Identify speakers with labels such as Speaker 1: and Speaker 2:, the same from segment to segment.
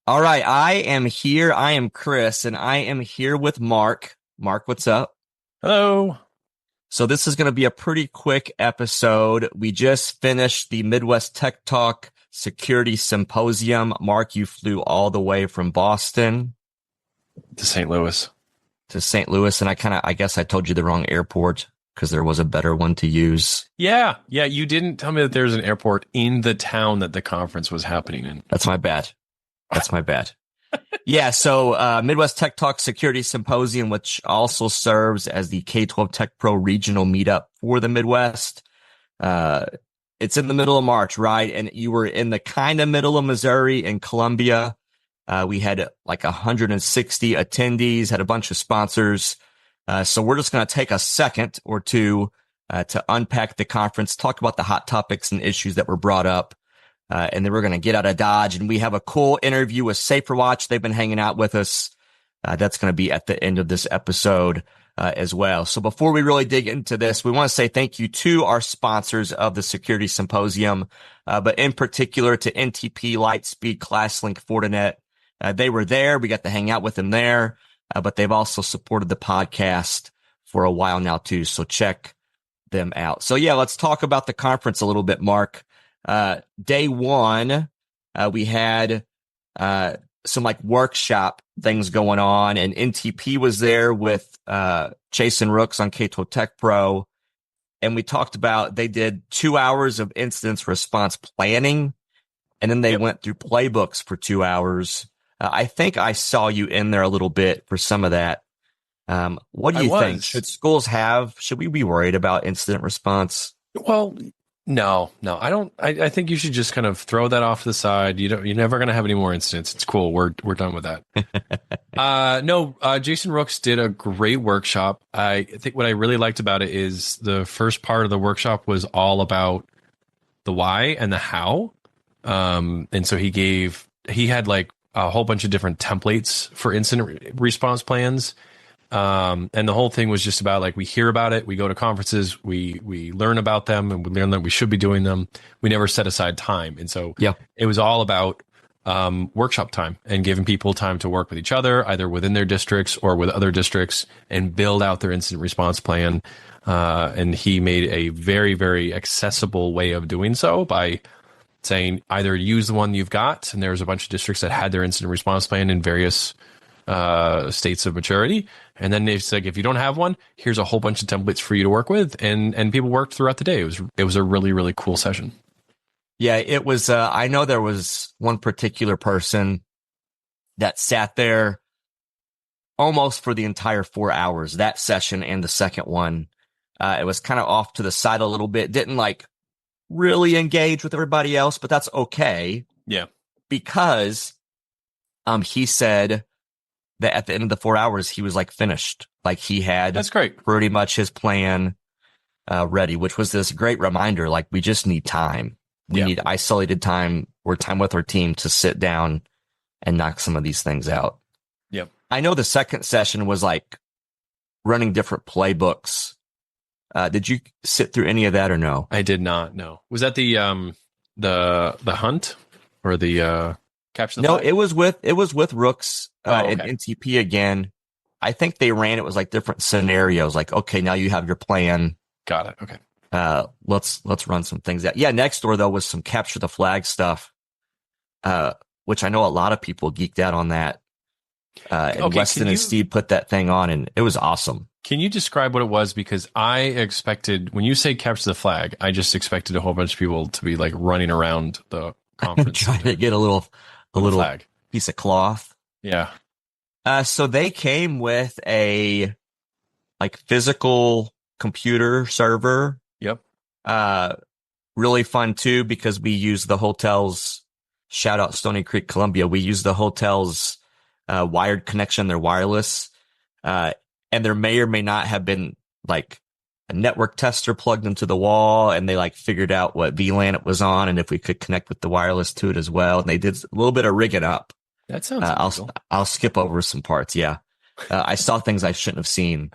Speaker 1: All right, I am here. I am Chris, and I am here with Mark. Mark, what's up?
Speaker 2: Hello.
Speaker 1: So this is going to be a pretty quick episode. We just finished the Midwest Tech Talk Security Symposium. Mark, you flew all the way from Boston
Speaker 2: To St. Louis.
Speaker 1: to St. Louis, and I guess I told you the wrong airport because there was a better one to use.
Speaker 2: Yeah. You didn't tell me that there's an airport in the town that the conference was happening in.
Speaker 1: That's my bad. Yeah, so Midwest Tech Talk Security Symposium, which also serves as the K-12 Tech Pro regional meetup for the Midwest. It's in the middle of March, right? And you were in the kind of middle of Missouri in Columbia. We had like 160 attendees, had a bunch of sponsors. So we're just going to take a second or two to unpack the conference, talk about the hot topics and issues that were brought up. And then we're going to get out of Dodge, and we have a cool interview with SaferWatch. They've been hanging out with us. That's going to be at the end of this episode as well. So before we really dig into this, we want to say thank you to our sponsors of the Security Symposium, but in particular to NTP, Lightspeed, Classlink, Fortinet. They were there. We got to hang out with them there, but they've also supported the podcast for a while now too. So check them out. So yeah, let's talk about the conference a little bit, Mark. Day one, we had, some like workshop things going on, and NTP was there with, Jason Rooks on K-12 Tech Pro. And we talked about, they did 2 hours of incident response planning, and then they went through playbooks for 2 hours. I think I saw you in there a little bit for some of that. What do you think? Should we be worried about incident response?
Speaker 2: Well, no, I don't. I think you should just kind of throw that off to the side. You're never going to have any more incidents. It's cool. We're done with that. Jason Rooks did a great workshop. I think what I really liked about it is the first part of the workshop was all about the why and the how. And so he had like a whole bunch of different templates for incident response plans. And the whole thing was just about like, we hear about it, we go to conferences, we learn about them, and we learn that we should be doing them. We never set aside time. And so it was all about workshop time and giving people time to work with each other, either within their districts or with other districts, and build out their incident response plan. And he made a very, very accessible way of doing so by saying either use the one you've got, and there's a bunch of districts that had their incident response plan in various states of maturity. And then it's like, if you don't have one, here's a whole bunch of templates for you to work with. And people worked throughout the day. It was a really, really cool session.
Speaker 1: Yeah, it was, I know there was one particular person that sat there almost for the entire 4 hours, that session and the second one. It was kind of off to the side a little bit, didn't like really engage with everybody else, but that's okay.
Speaker 2: Yeah.
Speaker 1: Because, he said that at the end of the 4 hours, he was like finished. Like he had
Speaker 2: That's great.
Speaker 1: Pretty much his plan ready, which was this great reminder. Like, we just need time. We need isolated time or time with our team to sit down and knock some of these things out.
Speaker 2: Yep.
Speaker 1: I know the second session was like running different playbooks. Did you sit through any of that or no?
Speaker 2: I did not. No. Was that the hunt or the capture the flag?
Speaker 1: No, it was with Rooks and NTP again. I think they ran it was like different scenarios. Like, okay, now you have your plan.
Speaker 2: Got it. Okay.
Speaker 1: Let's run some things out. Yeah, next door though was some capture the flag stuff, which I know a lot of people geeked out on that. And Weston and Steve put that thing on, and it was awesome.
Speaker 2: Can you describe what it was? Because I expected, when you say capture the flag, I just expected a whole bunch of people to be like running around the conference
Speaker 1: trying to get a little
Speaker 2: flag.
Speaker 1: Piece of cloth.
Speaker 2: Yeah.
Speaker 1: So they came with a like physical computer server.
Speaker 2: Yep.
Speaker 1: Really fun too, because we use the hotel's, shout out Stony Creek, Columbia. We use the hotel's wired connection, their wireless. And there may or may not have been like a network tester plugged into the wall, and they like figured out what VLAN it was on and if we could connect with the wireless to it as well. And they did a little bit of rigging up.
Speaker 2: That sounds cool.
Speaker 1: I'll skip over some parts. Yeah. I saw things I shouldn't have seen.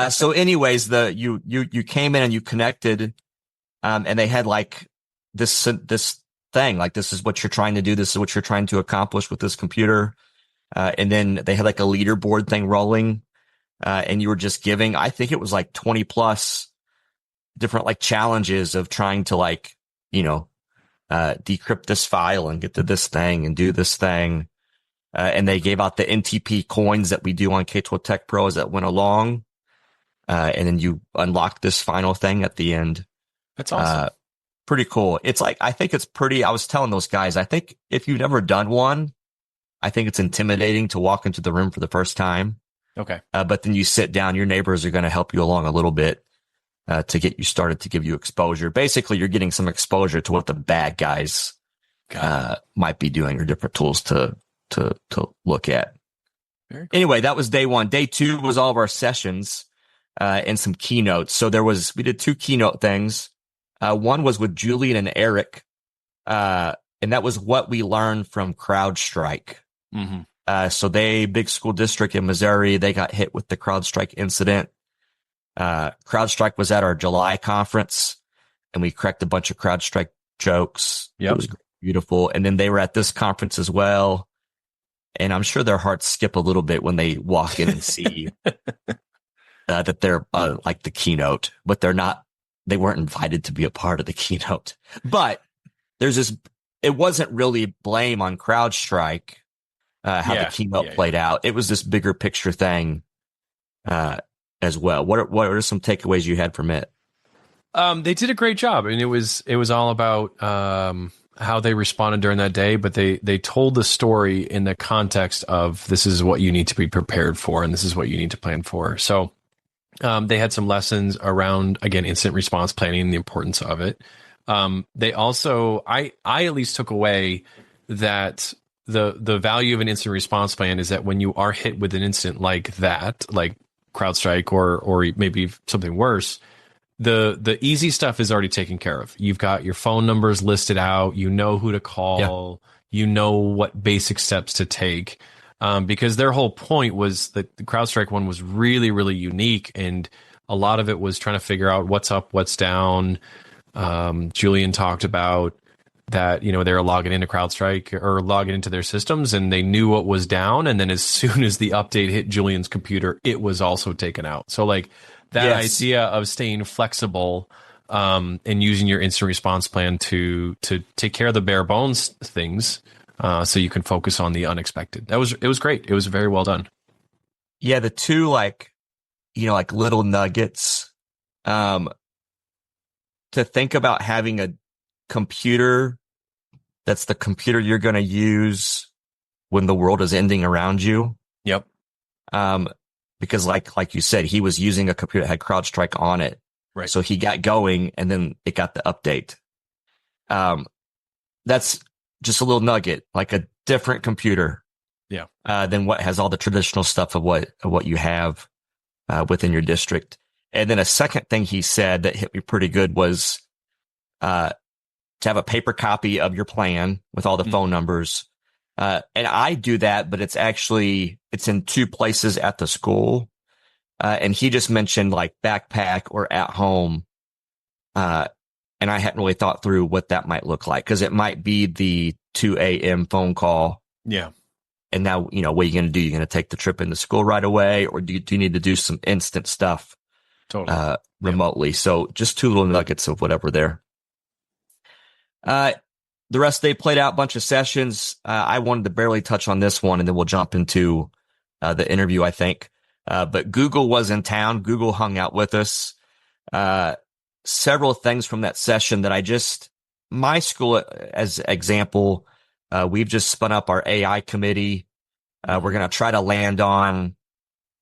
Speaker 1: So anyways, you came in and you connected, and they had like this thing. Like, this is what you're trying to do. This is what you're trying to accomplish with this computer. And then they had like a leaderboard thing rolling, and you were just giving, I think it was like 20 plus different like challenges of trying to like, decrypt this file and get to this thing and do this thing. And they gave out the NTP coins that we do on K-12 Tech Pro as that went along. And then you unlock this final thing at the end.
Speaker 2: That's awesome.
Speaker 1: Pretty cool. It's like, I think it's pretty, I was telling those guys, I think if you've never done one, I think it's intimidating to walk into the room for the first time.
Speaker 2: Okay.
Speaker 1: But then you sit down, your neighbors are going to help you along a little bit to get you started, to give you exposure. Basically, you're getting some exposure to what the bad guys might be doing, or different tools to look at.
Speaker 2: Very cool.
Speaker 1: Anyway, that was day one. Day two was all of our sessions and some keynotes. So we did 2 keynote things. One was with Julian and Eric, and that was what we learned from CrowdStrike.
Speaker 2: Mm-hmm.
Speaker 1: So big school district in Missouri, they got hit with the CrowdStrike incident. CrowdStrike was at our July conference, and we cracked a bunch of CrowdStrike jokes.
Speaker 2: Yep.
Speaker 1: It was beautiful. And then they were at this conference as well. And I'm sure their hearts skip a little bit when they walk in and see that they're like the keynote, but they weren't invited to be a part of the keynote. But it wasn't really blame on CrowdStrike. How the keynote played out. It was this bigger picture thing as well. What are some takeaways you had from it?
Speaker 2: They did a great job, and it was all about how they responded during that day. But they told the story in the context of, this is what you need to be prepared for, and this is what you need to plan for. So they had some lessons around, again, incident response planning and the importance of it. They also, I at least took away that the value of an incident response plan is that when you are hit with an incident like that, like CrowdStrike or maybe something worse, the easy stuff is already taken care of. You've got your phone numbers listed out. You know who to call. Yeah. You know what basic steps to take. Because their whole point was that the CrowdStrike one was really, really unique, and a lot of it was trying to figure out what's up, what's down. Julian talked about that, they were logging into CrowdStrike or logging into their systems, and they knew what was down. And then as soon as the update hit Julian's computer, it was also taken out. So like that idea of staying flexible and using your incident response plan to take care of the bare bones things, so you can focus on the unexpected. It was great. It was very well done.
Speaker 1: Yeah, the 2 like little nuggets to think about, having a computer that's the computer you're going to use when the world is ending around you.
Speaker 2: Yep.
Speaker 1: Because like you said, he was using a computer that had CrowdStrike on it.
Speaker 2: Right.
Speaker 1: So he got going, and then it got the update. That's just a little nugget, like a different computer.
Speaker 2: Yeah.
Speaker 1: Than what has all the traditional stuff of what you have within your district. And then a second thing he said that hit me pretty good was to have a paper copy of your plan with all the phone numbers. And I do that, but it's in 2 places at the school. And he just mentioned like backpack or at home. And I hadn't really thought through what that might look like, because it might be the 2 a.m. phone call.
Speaker 2: Yeah.
Speaker 1: And now, what are you going to do? You're going to take the trip into school right away, or do you need to do some instant stuff remotely? Yeah. So just 2 little nuggets of whatever there. The rest they played out a bunch of sessions. I wanted to barely touch on this one, and then we'll jump into the interview, I think. But Google was in town. Google hung out with us. Several things from that session that my school, as example, we've just spun up our AI committee. We're going to try to land on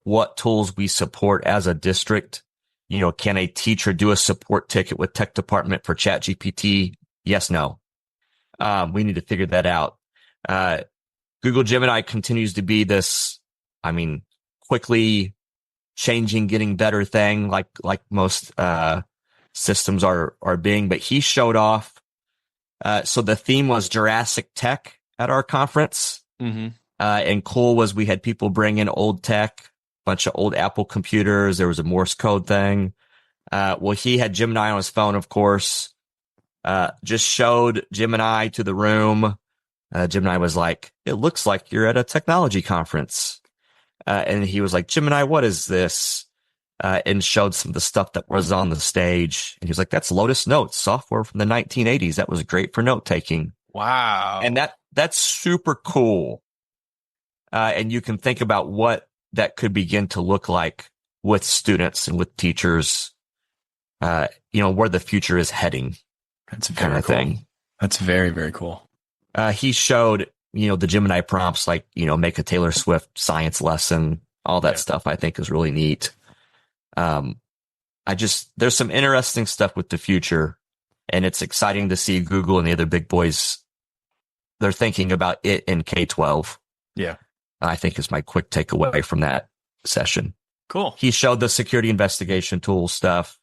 Speaker 1: what tools we support as a district. Can a teacher do a support ticket with tech department for ChatGPT? Yes, no. We need to figure that out. Google Gemini continues to be this, quickly changing, getting better thing, like most systems are being. But he showed off. So the theme was Jurassic Tech at our conference.
Speaker 2: Mm-hmm.
Speaker 1: And cool was we had people bring in old tech, bunch of old Apple computers. There was a Morse code thing. Well, he had Gemini on his phone, of course. just showed Gemini to the room. Gemini was like, "It looks like you're at a technology conference." And he was like, "Gemini, what is this?" And showed some of the stuff that was on the stage. And he was like, "That's Lotus Notes, software from the 1980s. That was great for note taking."
Speaker 2: Wow.
Speaker 1: And that's super cool. And you can think about what that could begin to look like with students and with teachers, where the future is heading.
Speaker 2: That's very
Speaker 1: kind of
Speaker 2: cool.
Speaker 1: thing.
Speaker 2: That's very, very cool.
Speaker 1: He showed, the Gemini prompts, like, make a Taylor Swift science lesson, all that stuff I think is really neat. There's some interesting stuff with the future, and it's exciting to see Google and the other big boys. They're thinking about it in K-12.
Speaker 2: Yeah.
Speaker 1: I think is my quick takeaway from that session.
Speaker 2: Cool.
Speaker 1: He showed the security investigation tool stuff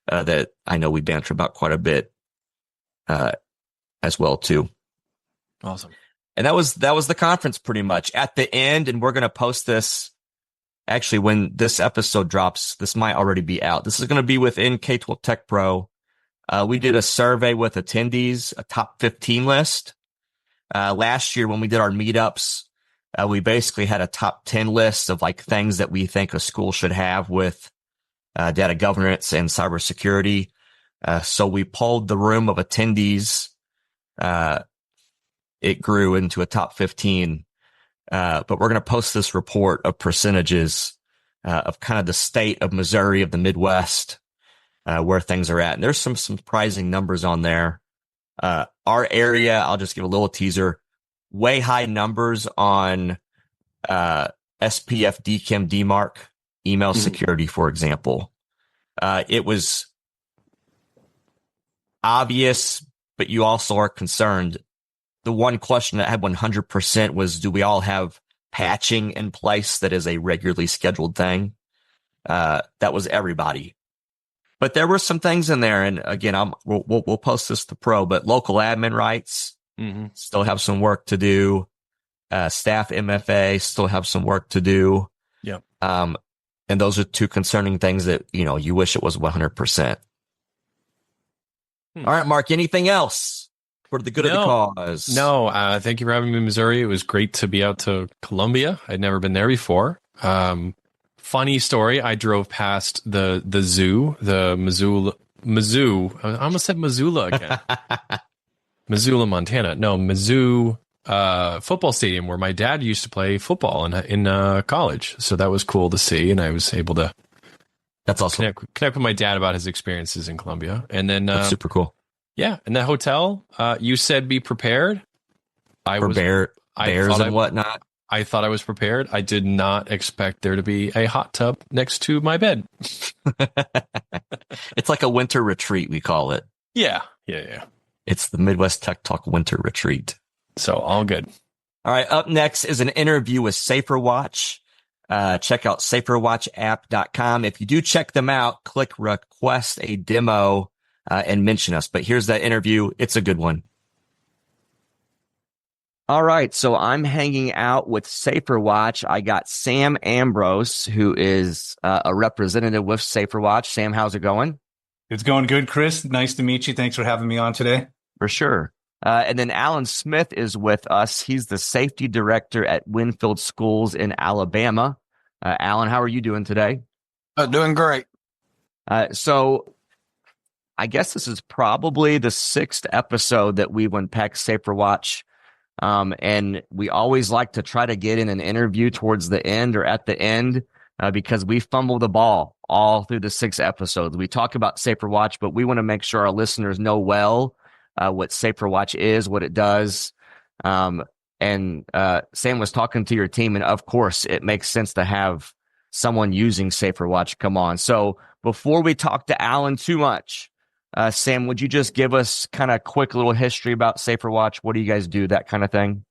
Speaker 1: that I know we banter about quite a bit as well too.
Speaker 2: Awesome.
Speaker 1: And that was the conference pretty much. At the end, and we're going to post this. Actually, when this episode drops, this might already be out. This is going to be within K-12 Tech Pro. We did a survey with attendees, a top 15 list. Last year when we did our meetups, we basically had a top 10 list of like things that we think a school should have with data governance and cybersecurity. So we polled the room of attendees. It grew into a top 15. But we're going to post this report of percentages of kind of the state of Missouri, of the Midwest, where things are at. And there's some surprising numbers on there. Our area, I'll just give a little teaser, way high numbers on SPF, DKIM, DMARC, email security, for example. It was obvious, but you also are concerned. The one question that had 100% was, do we all have patching in place that is a regularly scheduled thing? That was everybody. But there were some things in there, and again, we'll post this to Pro, but local admin rights still have some work to do. Staff MFA still have some work to do.
Speaker 2: Yeah.
Speaker 1: And those are two concerning things that, you wish it was 100%. All right, Mark, anything else for the good of the cause?
Speaker 2: No, thank you for having me in Missouri. It was great to be out to Columbia. I'd never been there before. Funny story, I drove past the zoo, the Mizzou. I almost said Missoula again. Missoula, Montana. No, Mizzou football stadium where my dad used to play football in college. So that was cool to see, and I was able to connect with my dad about his experiences in Columbia. And then
Speaker 1: that's super cool.
Speaker 2: Yeah, in the hotel, you said be prepared.
Speaker 1: Bears and whatnot.
Speaker 2: I thought I was prepared. I did not expect there to be a hot tub next to my bed.
Speaker 1: It's like a winter retreat, we call it.
Speaker 2: Yeah.
Speaker 1: It's the Midwest Tech Talk Winter Retreat.
Speaker 2: So all good.
Speaker 1: All right. Up next is an interview with SaferWatch. Check out SaferWatchApp.com. If you do check them out, click request a demo and mention us. But here's that interview. It's a good one. All right, so I'm hanging out with SaferWatch. I got Sam Ambrose, who is a representative with SaferWatch. Sam, how's it going?
Speaker 3: It's going good, Chris. Nice to meet you. Thanks for having me on today.
Speaker 1: For sure. And then Alan Smith is with us. He's the safety director at Winfield Schools in Alabama. Alan, how are you doing today?
Speaker 4: Doing great.
Speaker 1: So I guess this is probably the 6th episode that we've unpacked SaferWatch. And we always like to try to get in an interview towards the end or at the end because we fumble the ball all through the 6 episodes. We talk about SaferWatch, but we want to make sure our listeners know well what SaferWatch is, what it does. And Sam was talking to your team, and of course, it makes sense to have someone using SaferWatch come on. So before we talk to Alan too much, Sam, would you just give us kind of a quick little history about SaferWatch? What do you guys do, that kind of thing?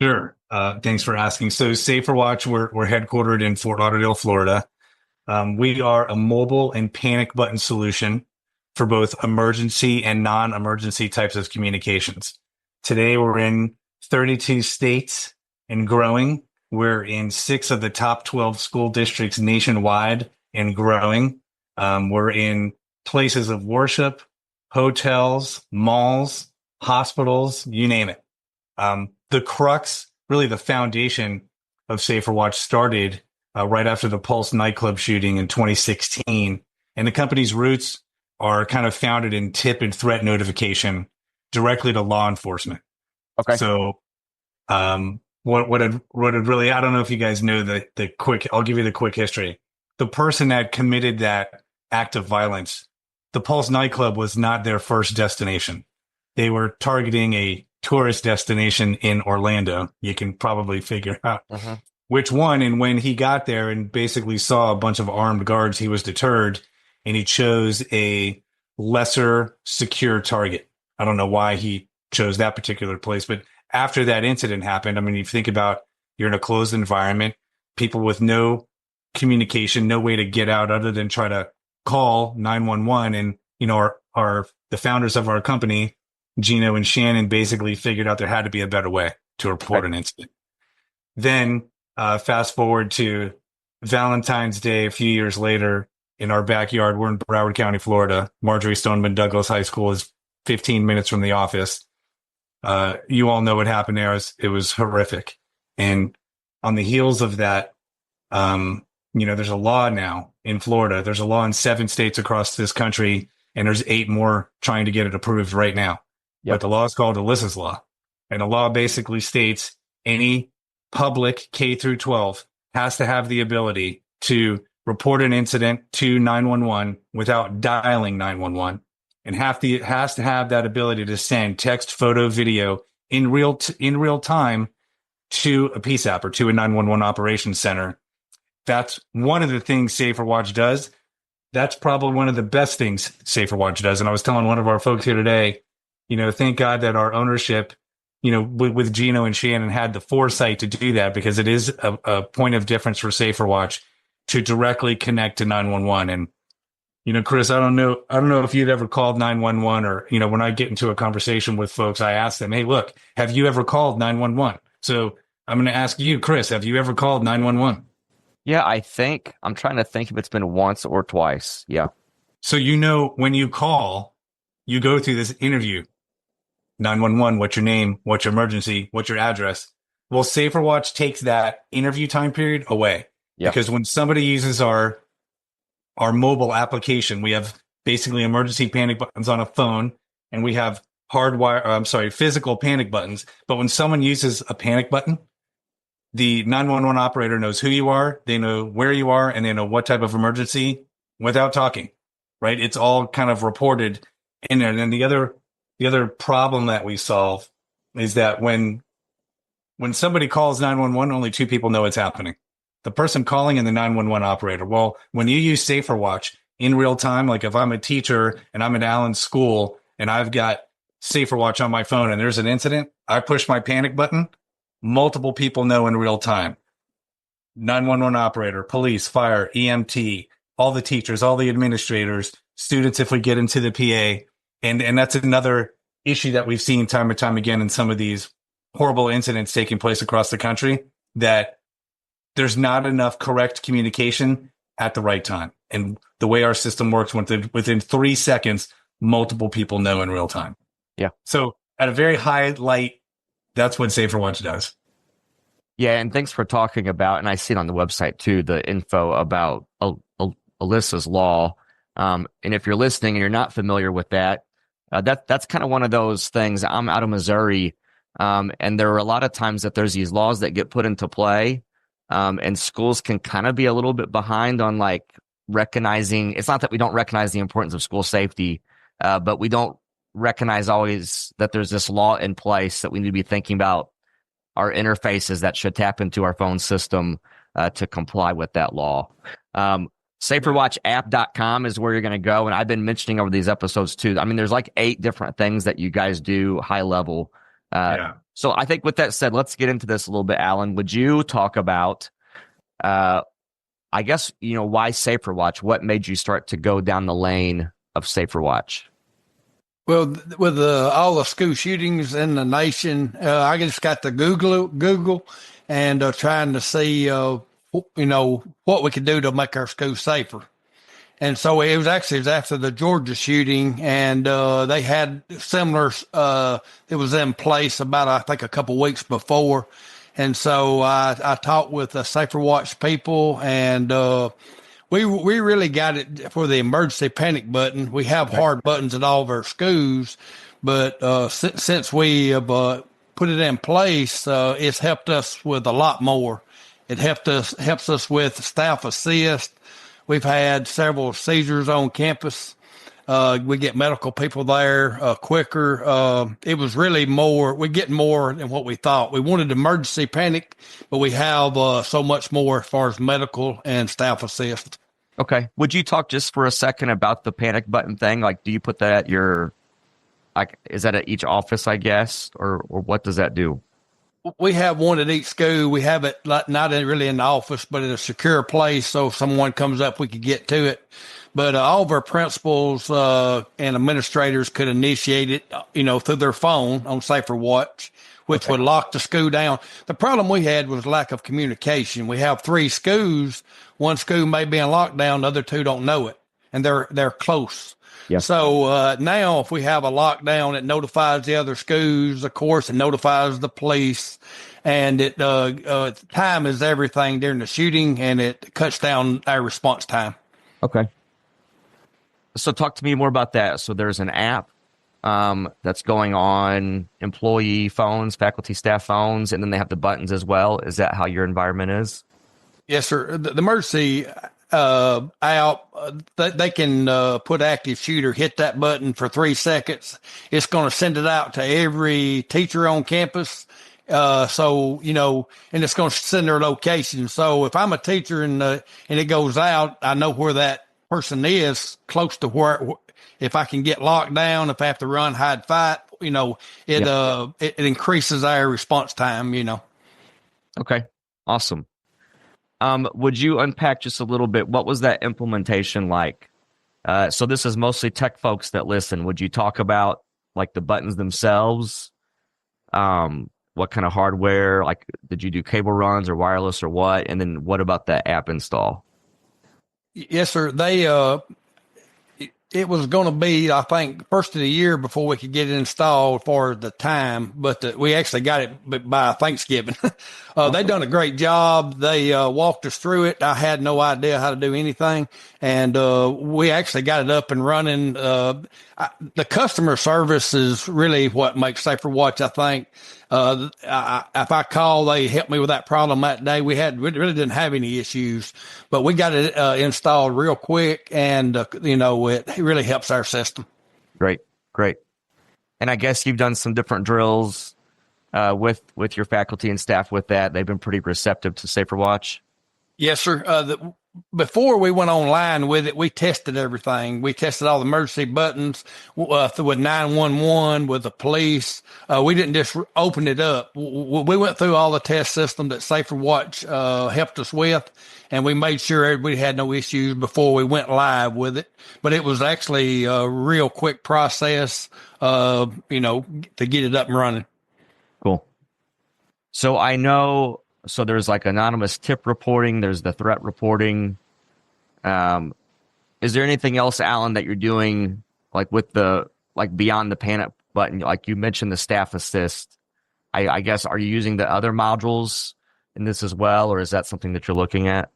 Speaker 3: Sure. Thanks for asking. So SaferWatch, we're headquartered in Fort Lauderdale, Florida. We are a mobile and panic button solution for both emergency and non-emergency types of communications. Today, we're in 32 states and growing. We're in 6 of the top 12 school districts nationwide and growing. We're in places of worship, hotels, malls, hospitals, you name it. The crux, really the foundation of SaferWatch started right after the Pulse nightclub shooting in 2016. And the company's roots are kind of founded in tip and threat notification directly to law enforcement.
Speaker 1: Okay.
Speaker 3: So what had really, I don't know if you guys know the quick, I'll give you the quick history. The person that committed that act of violence, the Pulse nightclub was not their first destination. They were targeting a tourist destination in Orlando. You can probably figure out which one. And when he got there and basically saw a bunch of armed guards, he was deterred and he chose a lesser secure target. I don't know why he chose that particular place, but after that incident happened, I mean, you think about, you're in a closed environment, people with no communication, no way to get out other than try to call 911. And, you know, the founders of our company, Gino and Shannon, basically figured out there had to be a better way to report an incident. Then fast forward to Valentine's Day, a few years later, in our backyard, we're in Broward County, Florida. Marjorie Stoneman Douglas High School is 15 minutes from the office. You all know what happened there. It was horrific. And on the heels of that, you know, there's a law now in Florida. There's a law in 7 states across this country, and there's 8 more trying to get it approved right now. But the law is called Alyssa's Law. And the law basically states any public K through 12 has to have the ability to report an incident to 911 without dialing 911, and has to have that ability to send text, photo, video in real time to a PSAP or to a 911 operations center. That's one of the things SaferWatch does. That's probably one of the best things SaferWatch does. And I was telling one of our folks here today, you know, thank God that our ownership, you know, with Gino and Shannon had the foresight to do that, because it is a point of difference for SaferWatch to directly connect to 911. And, you know, Chris, I don't know if you'd ever called 911, or, you know, when I get into a conversation with folks, I ask them, hey, look, have you ever called 911? So I'm going to ask you, Chris, have you ever called 911?
Speaker 1: Yeah, I'm trying to think if it's been once or twice. Yeah.
Speaker 3: So, you know, when you call, you go through this interview. 911, what's your name? What's your emergency? What's your address? Well, SaferWatch takes that interview time period away. Because when somebody uses our mobile application, we have basically emergency panic buttons on a phone, and we have physical panic buttons. But when someone uses a panic button, the 911 operator knows who you are, they know where you are, and they know what type of emergency without talking, right? It's all kind of reported in there. And then the other problem that we solve is that when somebody calls 911, only 2 people know it's happening. The person calling and the 911 operator. Well, when you use SaferWatch in real time, like if I'm a teacher and I'm at Allen's school and I've got SaferWatch on my phone and there's an incident, I push my panic button, multiple people know in real time. 911 operator, police, fire, EMT, all the teachers, all the administrators, students if we get into the PA. And that's another issue that we've seen time and time again in some of these horrible incidents taking place across the country, that there's not enough correct communication at the right time. And the way our system works, within 3 seconds, multiple people know in real time.
Speaker 1: Yeah.
Speaker 3: So at a very high light, that's what SaferWatch does.
Speaker 1: Yeah, and thanks for talking about, and I see it on the website too, the info about Alyssa's Law. And if you're listening and you're not familiar with that, that's kind of one of those things. I'm out of Missouri, and there are a lot of times that there's these laws that get put into play, and schools can kind of be a little bit behind on like recognizing. It's not that we don't recognize the importance of school safety, but we don't recognize always that there's this law in place that we need to be thinking about our interfaces that should tap into our phone system to comply with that law. SaferWatchApp.com is where you're going to go. And I've been mentioning over these episodes too. I mean, there's like 8 different things that you guys do high level. So I think with that said, let's get into this a little bit. Alan, would you talk about, I guess, you know, why SaferWatch? What made you start to go down the lane of SaferWatch?
Speaker 4: Well, with all the school shootings in the nation, I just got to Google and trying to see, you know, what we could do to make our schools safer. And so it was after the Georgia shooting, and they had similar. It was in place about I think a couple weeks before, and so I talked with the SaferWatch people, and we really got it for the emergency panic button. We have hard buttons at all of our schools, but since we have put it in place, it's helped us with a lot more. It helps us with staff assist. We've had several seizures on campus. We get medical people there quicker. It was really more. We get more than what we thought. We wanted emergency panic, but we have so much more as far as medical and staff assist.
Speaker 1: Okay. Would you talk just for a second about the panic button thing? Like, do you put that at your, like, is that at each office, I guess, or what does that do?
Speaker 4: We have one at each school. We have it not really in the office, but in a secure place. So if someone comes up, we could get to it. But all of our principals and administrators could initiate it, through their phone on SaferWatch, which would lock the school down. The problem we had was lack of communication. We have 3 schools. One school may be in lockdown. The other 2 don't know it, and they're close. Yep. So now if we have a lockdown, it notifies the other schools, of course, it notifies the police, and it time is everything during the shooting, and it cuts down our response time.
Speaker 1: Okay. So talk to me more about that. So there's an app that's going on employee phones, faculty, staff phones, and then they have the buttons as well. Is that how your environment is?
Speaker 4: Yes, sir. The emergency out, they can put active shooter, hit that button for 3 seconds. It's going to send it out to every teacher on campus. And it's going to send their location. So if I'm a teacher and it goes out, I know where that person is, close to where, if I can get locked down, if I have to run, hide, fight, it increases our response time,
Speaker 1: Okay. Awesome. Would you unpack just a little bit? What was that implementation like? So this is mostly tech folks that listen. Would you talk about like the buttons themselves? What kind of hardware? Like, did you do cable runs or wireless or what? And then what about the app install?
Speaker 4: Yes, sir. It was going to be, I think, first of the year before we could get it installed for the time, but we actually got it by Thanksgiving. They done a great job. They walked us through it. I had no idea how to do anything, and we actually got it up and running. The customer service is really what makes SaferWatch, I think. If I call, they helped me with that problem that day. We really didn't have any issues, but we got it installed real quick, and it really helps our system.
Speaker 1: Great. And I guess you've done some different drills with your faculty and staff with that. They've been pretty receptive to SaferWatch.
Speaker 4: Yes, sir. Before we went online with it, we tested everything. We tested all the emergency buttons with 911, with the police. We didn't just open it up. We went through all the test system that SaferWatch helped us with, and we made sure we had no issues before we went live with it. But it was actually a real quick process, to get it up and running.
Speaker 1: Cool. So I know... So there's like anonymous tip reporting. There's the threat reporting. Is there anything else, Alan, that you're doing like with beyond the panic button? Like you mentioned the staff assist. I guess, are you using the other modules in this as well, or is that something that you're looking at?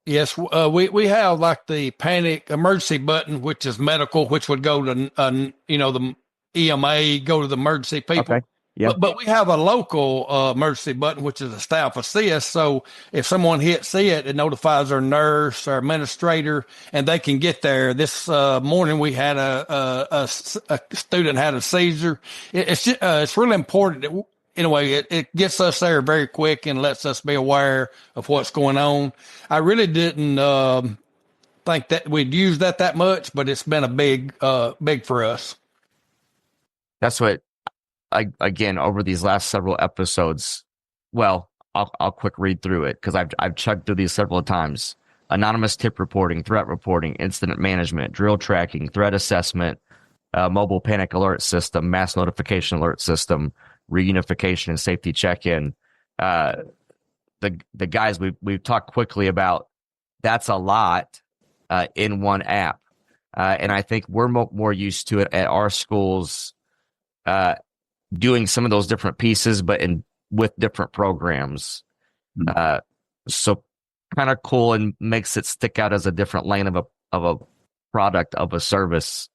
Speaker 4: Yes, we have like the panic emergency button, which is medical, which would go to the EMA, go to the emergency people. Okay. Yeah. But we have a local emergency button, which is a staff assist. So if someone hits it notifies our nurse or administrator, and they can get there. This morning we had a student had a seizure. It's really important. Anyway, it gets us there very quick and lets us be aware of what's going on. I really didn't think that we'd use that much, but it's been a big for us.
Speaker 1: That's what. Again, over these last several episodes, well, I'll quick read through it because I've chugged through these several times. Anonymous tip reporting, threat reporting, incident management, drill tracking, threat assessment, mobile panic alert system, mass notification alert system, reunification and safety check-in. The guys we've talked quickly about, that's a lot. in one app. And I think we're more used to it at our schools, doing some of those different pieces, but with different programs. So kind of cool, and makes it stick out as a different lane of a product, of a service,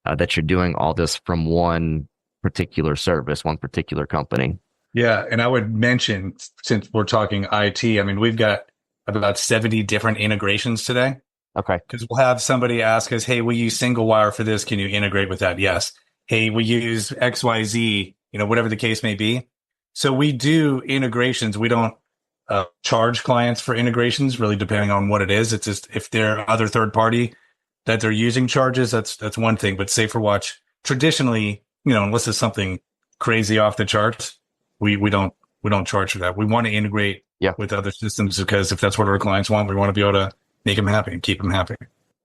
Speaker 1: that you're doing all this from one particular service, one particular company.
Speaker 3: Yeah. And I would mention, since we're talking IT, I mean, we've got about 70 different integrations today.
Speaker 1: Okay.
Speaker 3: Because we'll have somebody ask us, hey, we use single wire for this. Can you integrate with that? Yes. Hey, we use XYZ, whatever the case may be. So we do integrations. We don't charge clients for integrations, really, depending on what it is. It's just if they're other third party that they're using charges, that's one thing. But SaferWatch, traditionally, unless it's something crazy off the charts, we don't charge for that. We want to integrate with other systems, because if that's what our clients want, we want to be able to make them happy and keep them happy.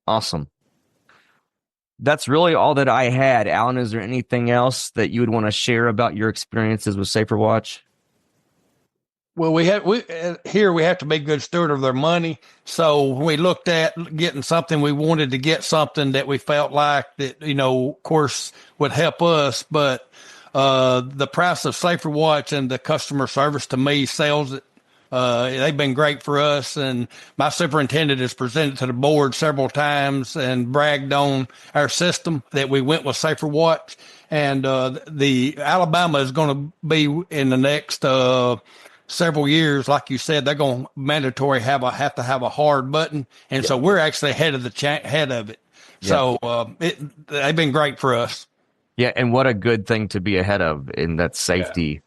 Speaker 1: Awesome. That's really all that I had. Alan, is there anything else that you would want to share about your experiences with SaferWatch?
Speaker 4: Well, we have to be good steward of their money. So we looked at getting something. We wanted to get something that we felt like that, of course, would help us. But the price of SaferWatch and the customer service, to me, sells it. They've been great for us, and my superintendent has presented to the board several times and bragged on our system that we went with SaferWatch. And the Alabama is going to be in the next several years, like you said, they're going to mandatory have to have a hard button, and so we're actually ahead of it. So they've been great for us.
Speaker 1: Yeah, and what a good thing to be ahead of in that safety.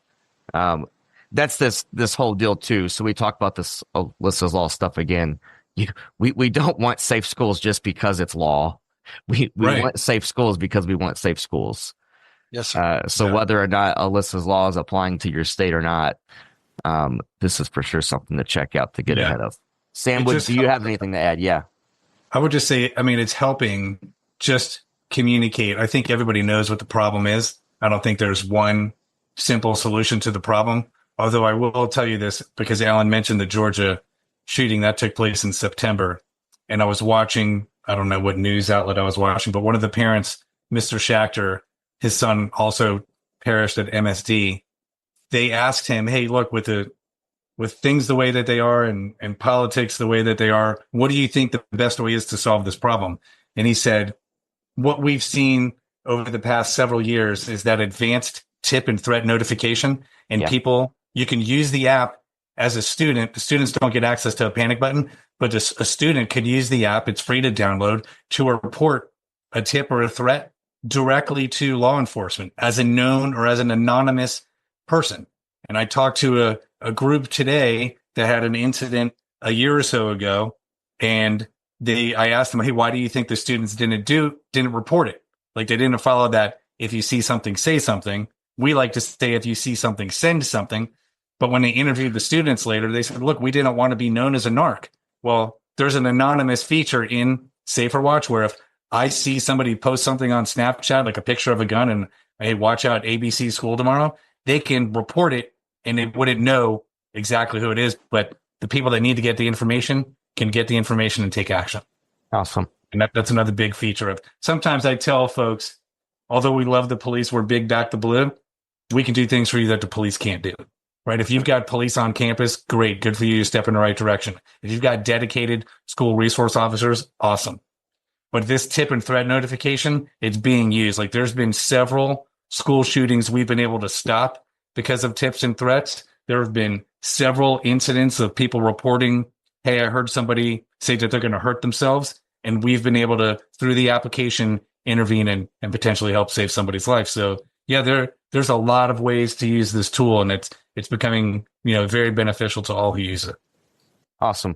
Speaker 1: That's this whole deal too. So we talk about this Alyssa's Law stuff again. We don't want safe schools just because it's law. We want safe schools because we want safe schools.
Speaker 4: Yes, sir.
Speaker 1: So whether or not Alyssa's Law is applying to your state or not, this is for sure something to check out to get ahead of. Sam, do you have anything to add? Yeah.
Speaker 3: I would just say, it's helping just communicate. I think everybody knows what the problem is. I don't think there's one simple solution to the problem. Although I will tell you this, because Alan mentioned the Georgia shooting that took place in September. And I was watching, I don't know what news outlet I was watching, but one of the parents, Mr. Schachter, his son also perished at MSD. They asked him, hey, look, with things the way that they are and politics the way that they are, what do you think the best way is to solve this problem? And he said, what we've seen over the past several years is that advanced tip and threat notification, and people, you can use the app as a student. The students don't get access to a panic button, but a student could use the app. It's free to download to report a tip or a threat directly to law enforcement as a known or as an anonymous person. And I talked to a group today that had an incident a year or so ago, and I asked them, hey, why do you think the students didn't report it? Like, they didn't follow that. If you see something, say something. We like to say, if you see something, send something. But when they interviewed the students later, they said, look, we didn't want to be known as a narc. Well, there's an anonymous feature in SaferWatch where if I see somebody post something on Snapchat, like a picture of a gun, and hey, watch out, ABC school tomorrow, they can report it and it wouldn't know exactly who it is. But the people that need to get the information can get the information and take action.
Speaker 1: Awesome.
Speaker 3: And that's another big feature of, sometimes I tell folks, although we love the police, we're big back the blue, we can do things for you that the police can't do. Right? If you've got police on campus, great, good for you to step in the right direction. If you've got dedicated school resource officers, awesome. But this tip and threat notification, it's being used. Like, there's been several school shootings we've been able to stop because of tips and threats. There have been several incidents of people reporting, hey, I heard somebody say that they're going to hurt themselves. And we've been able to, through the application, intervene and potentially help save somebody's life. So yeah, there's a lot of ways to use this tool, and it's becoming, very beneficial to all who use it.
Speaker 1: Awesome.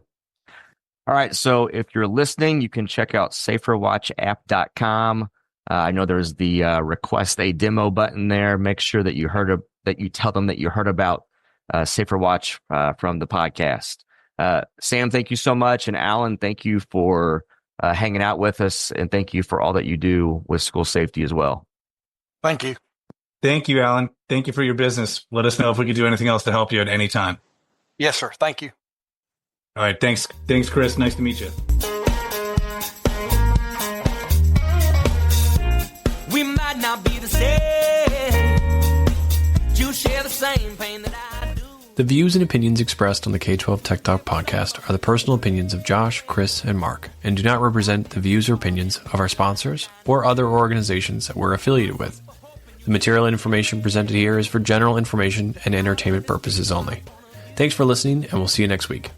Speaker 1: All right. So if you're listening, you can check out SaferWatchApp.com. I know there's the request a demo button there. Make sure that you tell them that you heard about SaferWatch from the podcast. Sam, thank you so much. And Alan, thank you for hanging out with us. And thank you for all that you do with school safety as well.
Speaker 4: Thank you.
Speaker 3: Thank you, Alan. Thank you for your business. Let us know if we could do anything else to help you at any time.
Speaker 4: Yes, sir. Thank you.
Speaker 3: All right. Thanks. Thanks, Chris. Nice to meet you.
Speaker 5: to say you share the same pain that I do.
Speaker 2: The views and opinions expressed on the K-12 Tech Talk podcast are the personal opinions of Josh, Chris, and Mark, and do not represent the views or opinions of our sponsors or other organizations that we're affiliated with. The material and information presented here is for general information and entertainment purposes only. Thanks for listening, and we'll see you next week.